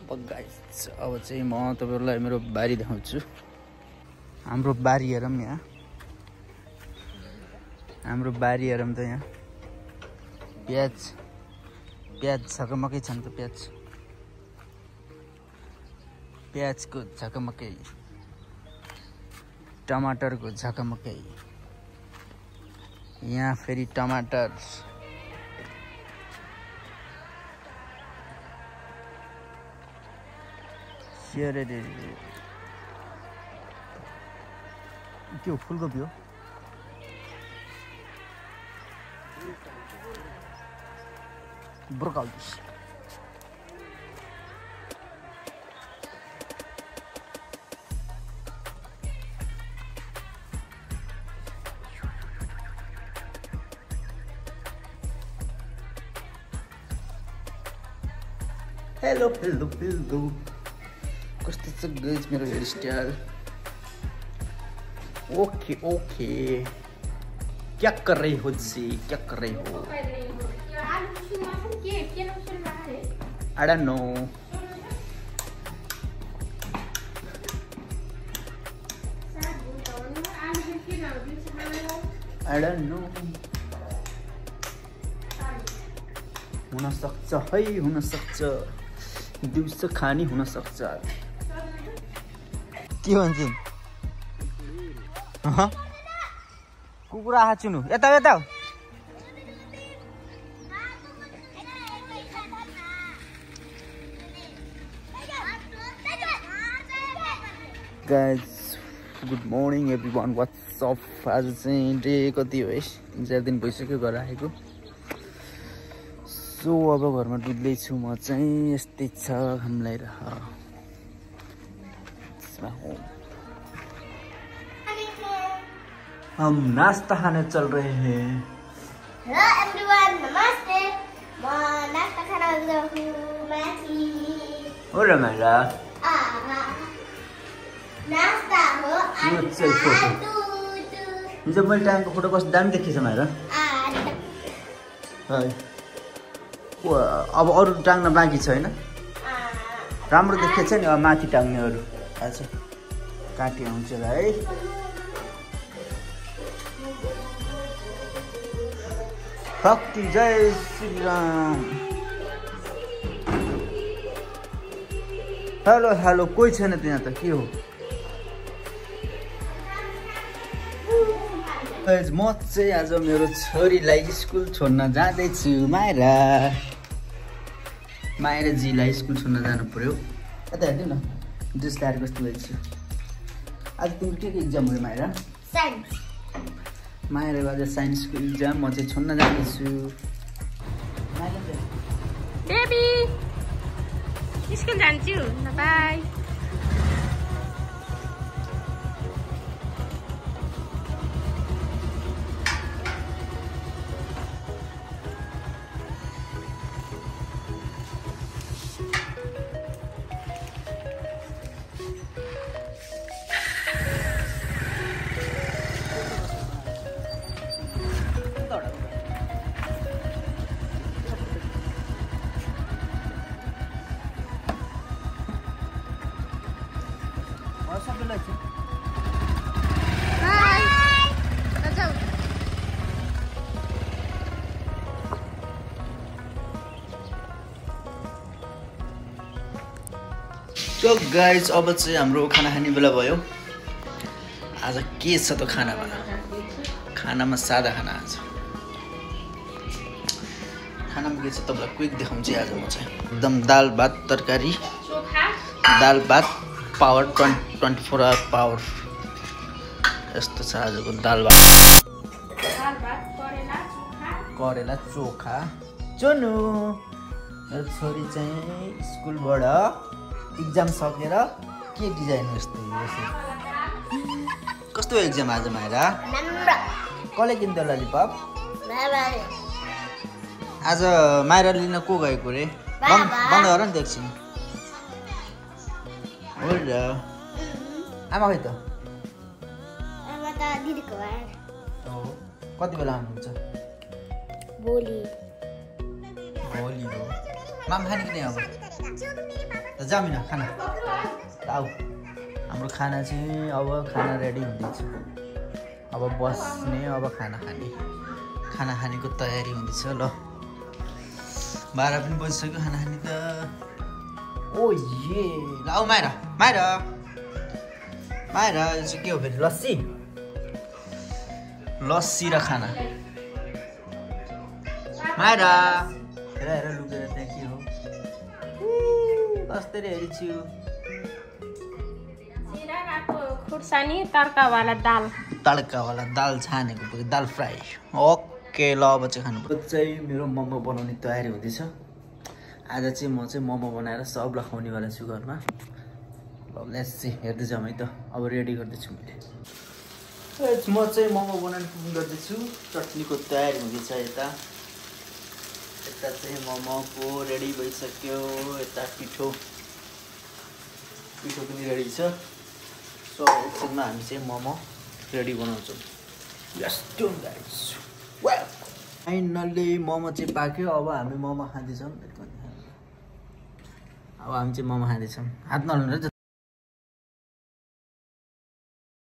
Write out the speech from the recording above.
Guys अब चाहिँ म तपाईहरुलाई मेरो बारी देखाउँछु। हाम्रो बारी हेरौँ यहाँ। हाम्रो बारी हेरौँ त यहाँ। प्याज झकमकै छन् त प्याजको झकमकै। टमाटरको झकमकै। यहाँ फेरि टमाटर। के हो फुलकोपी हो? ब्रोकली। हेलो कस्तो छ गाइस मेरो हेयर स्टाइल? ओके क्या कर रही हो जी? क्या कर रही हो? I don't know. हुन सक्छ दिउँसो खानी हुन सक्छ। के भन्छ? कुकुरा हाचुनु यता guys good morning everyone, what's up? आज चाहिँ डे कति हो है? 3-4 दिन भइसक्यो घर आएको। सो अब घरमा डुब्दैछु म चाहिँ। यस्तै छ हामीलाई। हम नाश्ता खाने चल रहे हैं। हेलो एवरीवन, नमस्ते। म नाश्ता खाना जाउँछु माथि। हो र मेरा नाश्ता हो हिजो मैले टाइमको फोटो कस्तो दामी देखिएछ मेरा। अब अरू टाङ्न बाँकी छ हैन? राम्रो देखिएछ नि। अब माथि टाङ्ने अरू आज काटी आउँछ ल है। भक्ति जय श्री राम। हेलो कोही छैन त्यहाँ त? के हो? म चाहिँ आज मेरो छोरीलाई स्कुल छोड्न जाँदैछु। माइराजीलाई स्कुल छोड्न जानु पर्यो। यता हेर्नु न ड्रेस तयार कस्तो भएछ। आज तिम्रो के इक्जाम भयो माइरा? साइन्स। माइराको आज साइन्सको इक्जाम। म चाहिँ छोड्न जाँदैछु। बेबी स्कुल जान्छु। बाई। सो गाइज अब चाहिँ हाम्रो खाना खाने बेला भयो। आज के छ त खानामा सादा खाना। आज खानामा के छ तपाईँलाई क्विक देखाउँछु आज म चाहिँ। एकदम दाल भात तरकारी, दाल भात पावर 24 आवर पावर। यस्तो छ आजको दाल भात। करेला चोखा। चोनु मेरो छोरी चाहिँ स्कुलबाट इक्जाम सकेर के डिजाइन यस्तो कस्तो एक्जाम आज माइरा? कसले किन्थ्यो ललिपप? आज माइरा लिन को गएको रे? बन्द गर नि एकछिन। हो र आमा खै त? आमा त दिदीको घर। कति बेला आउनुहुन्छ? भोलि हो। माम खाने कि नै अब? जामिन खाना आऊ हाम्रो खाना चाहिँ अब खाना रेडी हुँदैछ अब बस्ने अब खाना खानेको तयारी हुँदैछ ल 12 पनि बजिसक्यो खाना खाने त ओ ये ल आऊ माइरा यो चाहिँ के हो फेरि लस्सी र खाना माइरा हेर लुकेर त्यहाँ के हो कस्तरी हेरिछु खुर्सानी तड्कावाला दाल छानेको दाल फ्राई ओके ल अब चाहिँ खानु चाहिँ मेरो मोमो बनाउने तयारी हुँदैछ आज चाहिँ म चाहिँ मोमो बनाएर सबलाई खुवाउनेवाला छु घरमा ल लेट्स सी हेर्दै जाउँ है त अब रेडी गर्दैछु मैले म चाहिँ मोमो बनाउने कुकिङ गर्दैछु चटनीको तयारी हुँदैछ यता चाहिँ मोमोको रेडी भइसक्यो यता पिठो पनि रेडी छ सो एकछिनमा हामी चाहिँ मोमो रेडी बनाउँछौँ यस्तो गाइस वेल फाइनल्ली मोमो चाहिँ पाक्यो अब हामी मोमो खाँदैछौँ हात नलाउनु